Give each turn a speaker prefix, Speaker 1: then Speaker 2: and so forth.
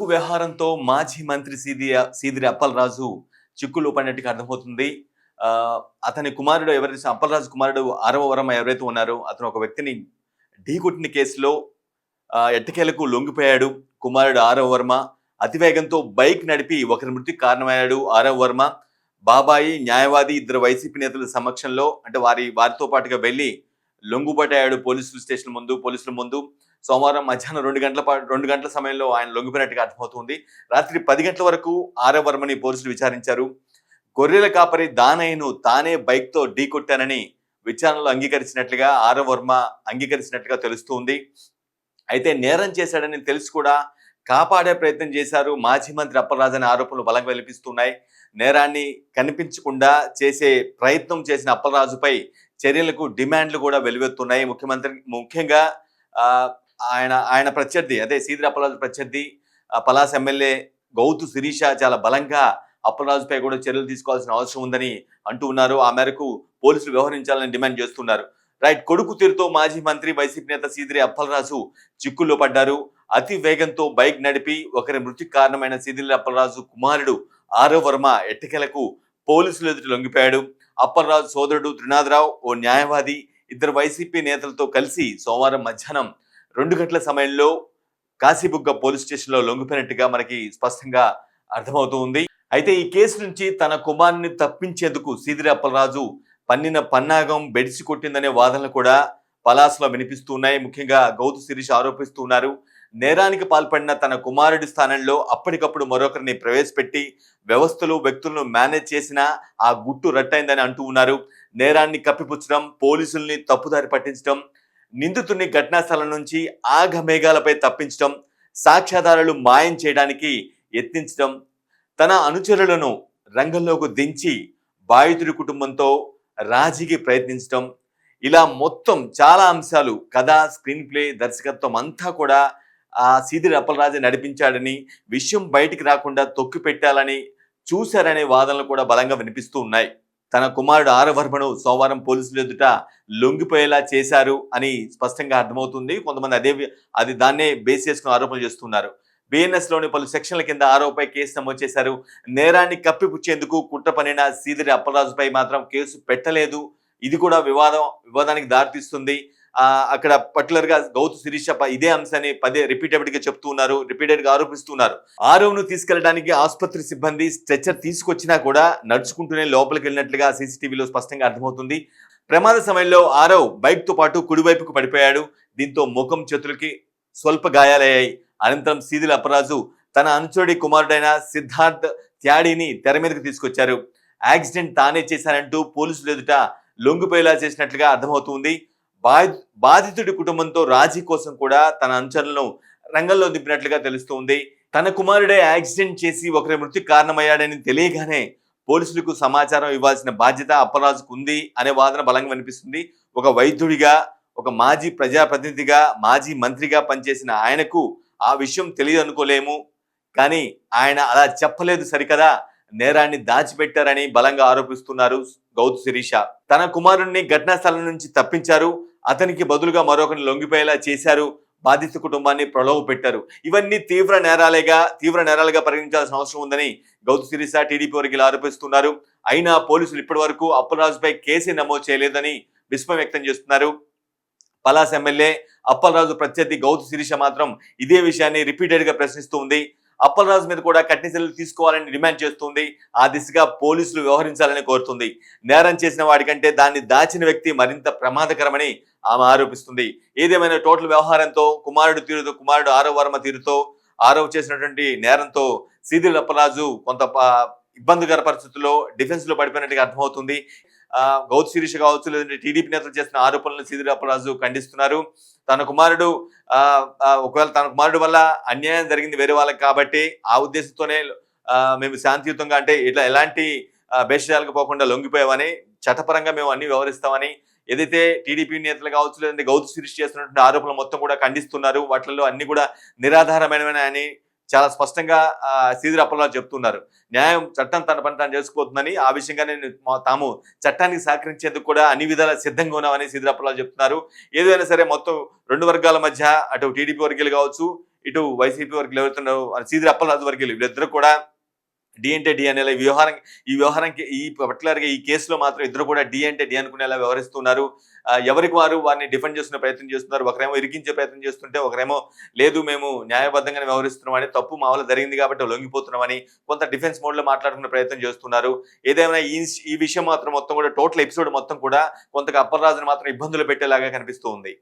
Speaker 1: కొడుకు వ్యవహారంతో మాజీ మంత్రి సీదిరి అప్పలరాజు చిక్కుల్లో పడినట్టుగా అర్థమవుతుంది. అతని కుమారుడు ఎవరైతే అప్పలరాజు కుమారుడు ఆరవ వరం ఎవరైతే ఉన్నారో అతను ఒక వ్యక్తిని ఢీకొట్టిన కేసులో ఎట్టకేలకు లొంగిపోయాడు. కుమారుడు ఆరవ వర్మ అతివేగంతో బైక్ నడిపి ఒకరి మృతికి కారణమయ్యాడు. ఆరవ వర్మ బాబాయి న్యాయవాది ఇద్దరు వైసీపీ నేతల సమక్షంలో అంటే వారితో పాటుగా వెళ్లి లొంగుపట్టాడు పోలీసుల ముందు సోమవారం మధ్యాహ్నం 2 గంటల సమయంలో ఆయన లొంగిపోయినట్టుగా అర్థమవుతుంది. రాత్రి 10 గంటల వరకు ఆరవ వర్మని పోలీసులు విచారించారు. గొర్రెల కాపరి దానయ్యను తానే బైక్ తో ఢీకొట్టానని విచారణలో అంగీకరించినట్లుగా ఆరవ వర్మ అంగీకరించినట్టుగా తెలుస్తుంది. అయితే నేరం చేశాడని తెలిసి కూడా కాపాడే ప్రయత్నం చేశారు మాజీ మంత్రి అప్పలరాజు అనే ఆరోపణలు బలంగా వినిపిస్తున్నాయి. నేరాన్ని కనిపించకుండా చేసే ప్రయత్నం చేసిన అప్పలరాజుపై చర్యలకు డిమాండ్లు కూడా వెలువెత్తున్నాయి. ముఖ్యంగా ఆయన ప్రత్యర్థి అదే సీదిరి అప్పలరాజు ప్రత్యర్థి పలాస ఎమ్మెల్యే గౌతు శిరీష చాలా బలంగా అప్పలరాజుపై కూడా చర్యలు తీసుకోవాల్సిన అవసరం ఉందని అంటూ ఉన్నారు. ఆ మేరకు పోలీసులు వ్యవహరించాలని డిమాండ్ చేస్తున్నారు. కొడుకు తీరుతో మాజీ మంత్రి వైసీపీ నేత సీదిరి అప్పలరాజు చిక్కుల్లో పడ్డారు. అతి వేగంతో బైక్ నడిపి ఒకరి మృతికి కారణమైన సీదిరి అప్పలరాజు కుమారుడు ఆరవ వర్మ ఎట్టకేలకు పోలీసులు ఎదుట లొంగిపోయాడు. అప్పలరాజు సోదరుడు త్రినాథరావు ఓ న్యాయవాది ఇద్దరు వైసీపీ నేతలతో కలిసి సోమవారం మధ్యాహ్నం 2 గంటల సమయంలో కాశీబుగ్గ పోలీస్ స్టేషన్ లో లొంగిపోయినట్టుగా మనకి స్పష్టంగా అర్థమవుతుంది. అయితే ఈ కేసు నుంచి తన కుమారుని తప్పించేందుకు సీదిరి అప్పలరాజు పన్నిన పన్నాగం బెడిసి కొట్టిందనే వాదనలు కూడా పలాసలో వినిపిస్తున్నాయి. ముఖ్యంగా గౌతు శిరీష్ ఆరోపిస్తున్నారు. నేరానికి పాల్పడిన తన కుమారుడి స్థానంలో అప్పటికప్పుడు మరొకరిని ప్రవేశపెట్టి వ్యవస్థలు వ్యక్తులను మేనేజ్ చేసిన ఆ గుట్టు రట్టయిందని అంటూ ఉన్నారు. నేరాన్ని కప్పిపుచ్చడం, పోలీసుల్ని తప్పుదారి పట్టించడం, నిందితుడిని ఘటనా స్థలం నుంచి ఆఘమేఘాలపై తప్పించడం, సాక్ష్యాధారాలు మాయం చేయడానికి యత్నించడం, తన అనుచరులను రంగంలోకి దించి బాధితుడి కుటుంబంతో రాజీకి ప్రయత్నించడం, ఇలా మొత్తం చాలా అంశాలు కథ, స్క్రీన్ ప్లే, దర్శకత్వం అంతా కూడా సీదిరి అప్పలరాజు నడిపించాడని, విషయం బయటికి రాకుండా తొక్కి పెట్టాలని చూశారనే వాదనలు కూడా బలంగా వినిపిస్తూ ఉన్నాయి. తన కుమారుడు ఆరవ వర్మను సోమవారం పోలీసులు ఎదుట లొంగిపోయేలా చేశారు అని స్పష్టంగా అర్థమవుతుంది. కొంతమంది దాన్నే బేస్ చేసుకుని ఆరోపణలు చేస్తున్నారు. బిఎన్ఎస్ లోని పలు సెక్షన్ల కింద ఆరోపై కేసు నమోదు చేశారు. నేరాన్ని కప్పిపుచ్చేందుకు కుట్ర పన్నిన సీదిరి అప్పలరాజుపై మాత్రం కేసు పెట్టలేదు. ఇది కూడా వివాదానికి దారితీస్తుంది. అక్కడ పర్టికులర్ గా గౌతు శిరీష ఇదే అంశాన్ని రిపీటెడ్ గా ఆరోపిస్తున్నారు. ఆరవను తీసుకెళ్లడానికి ఆసుపత్రి సిబ్బంది స్ట్రెచర్ తీసుకొచ్చినా కూడా నడుచుకుంటూనే లోపలికి వెళ్ళినట్లుగా సీసీటీవీలో స్పష్టంగా అర్థమవుతుంది. ప్రమాద సమయంలో ఆరవ్ బైక్ తో పాటు కుడివైపుకు పడిపోయాడు. దీంతో ముఖం, చేతులకి స్వల్ప గాయాలయ్యాయి. అనంతరం సీదిరి అప్పలరాజు తన అనుచరుడి కుమారుడైన సిద్ధార్థ్ త్యాడిని తెర మీదకు తీసుకొచ్చారు. యాక్సిడెంట్ తానే చేశానంటూ పోలీసులు ఎదుట లొంగిపోయేలా చేసినట్లుగా అర్థమవుతుంది. బాధితుడి కుటుంబంతో రాజీ కోసం కూడా తన అనుచరులను రంగంలో దింపినట్లుగా తెలుస్తుంది. తన కుమారుడే యాక్సిడెంట్ చేసి ఒకరి మృతికి కారణమయ్యాడని తెలియగానే పోలీసులకు సమాచారం ఇవ్వాల్సిన బాధ్యత అప్పలరాజుకు ఉంది అనే వాదన బలంగా వినిపిస్తుంది. ఒక వైద్యుడిగా, ఒక మాజీ ప్రజాప్రతినిధిగా, మాజీ మంత్రిగా పనిచేసిన ఆయనకు ఆ విషయం తెలియదు అనుకోలేము. కానీ ఆయన అలా చెప్పలేదు సరికదా, నేరాన్ని దాచిపెట్టారని బలంగా ఆరోపిస్తున్నారు గౌతు శిరీష. తన కుమారుణ్ణి ఘటనా స్థలం నుంచి తప్పించారు, అతనికి బదులుగా మరొకరిని లొంగిపోయేలా చేశారు, బాధిత కుటుంబాన్ని ప్రలోభ పెట్టారు. ఇవన్నీ తీవ్ర నేరాలుగా పరిగణించాల్సిన అవసరం ఉందని గౌతు శిరీష, టీడీపీ వర్గీయులు ఆరోపిస్తున్నారు. అయినా పోలీసులు ఇప్పటి వరకు అప్పలరాజుపై కేసు నమోదు చేయలేదని విస్మయం వ్యక్తం చేస్తున్నారు. పలాస ఎమ్మెల్యే అప్పలరాజు ప్రత్యర్థి గౌతు శిరీష మాత్రం ఇదే విషయాన్ని రిపీటెడ్ గా ప్రశ్నిస్తుంది. అప్పలరాజు మీద కూడా కఠిన చర్యలు తీసుకోవాలని డిమాండ్ చేస్తుంది. ఆ దిశగా పోలీసులు వ్యవహరించాలని కోరుతుంది. నేరం చేసిన వాడికంటే దాన్ని దాచిన వ్యక్తి మరింత ప్రమాదకరమని ఆమె ఆరోపిస్తుంది. ఏదేమైనా టోటల్ వ్యవహారంతో కుమారుడు ఆరవ వర్మ తీరుతో ఆరవ్ చేసినటువంటి నేరంతో సీదిరి అప్పలరాజు కొంత ఇబ్బందికర పరిస్థితుల్లో డిఫెన్స్ లో పడిపోయినట్టుగా అర్థమవుతుంది. గౌతు శిరీష కావచ్చు, లేదంటే టీడీపీ నేతలు చేసిన ఆరోపణలను సీదిరి అప్పలరాజు ఖండిస్తున్నారు. ఒకవేళ తన కుమారుడు వల్ల అన్యాయం జరిగింది వేరే వాళ్ళకి కాబట్టి ఆ ఉద్దేశంతోనే మేము శాంతియుతంగా అంటే ఇట్లా ఎలాంటి భేషజాలకు పోకుండా లొంగిపోయామని, చట్టపరంగా మేము అన్ని వ్యవహరిస్తామని ఏదైతే టీడీపీ నేతలు కావచ్చు, లేదంటే గౌతు శిరీష చేస్తున్నటువంటి ఆరోపణలు మొత్తం కూడా ఖండిస్తున్నారు. వాటిల్లో అన్ని కూడా నిరాధారమైనవని అని చాలా స్పష్టంగా సీదిరి అప్పలరాజు చెప్తున్నారు. న్యాయం, చట్టం తన పని తాను చేసుకుపోతుందని, ఆ విషయంగానే తాము చట్టానికి సహకరించేందుకు కూడా అన్ని విధాలా సిద్ధంగా ఉన్నామని సీదిరి అప్పలరాజు చెప్తున్నారు. ఏదైనా సరే మొత్తం 2 వర్గాల మధ్య అటు టీడీపీ వర్గీయులు కావచ్చు, ఇటు వైసీపీ వర్గీయులు ఎవరుతున్నారు సీదిరి అప్పలరాజు వర్గీయులు వీళ్ళిద్దరు కూడా డి అంటే డి అనేలా ఈ వ్యవహారానికి పర్టికులర్ గా ఈ కేసులో మాత్రం ఇద్దరు కూడా డి అంటే డి అనుకునేలా వ్యవహరిస్తున్నారు. ఎవరికి వారు వారిని డిఫెండ్ చేసుకునే ప్రయత్నం చేస్తున్నారు. ఒకరేమో ఇరికించే ప్రయత్నం చేస్తుంటే ఒకరేమో లేదు మేము న్యాయబద్ధంగానే వ్యవహరిస్తున్నామని, తప్పు మా వల్ల జరిగింది కాబట్టి లొంగిపోతున్నామని కొంత డిఫెన్స్ మోడ్ లో మాట్లాడుకునే ప్రయత్నం చేస్తున్నారు. ఏదేమైనా ఈ విషయం మాత్రం మొత్తం కూడా టోటల్ ఎపిసోడ్ మొత్తం కూడా కొంతగా అప్పలరాజుని మాత్రం ఇబ్బందులు పెట్టేలాగా కనిపిస్తూ ఉంది.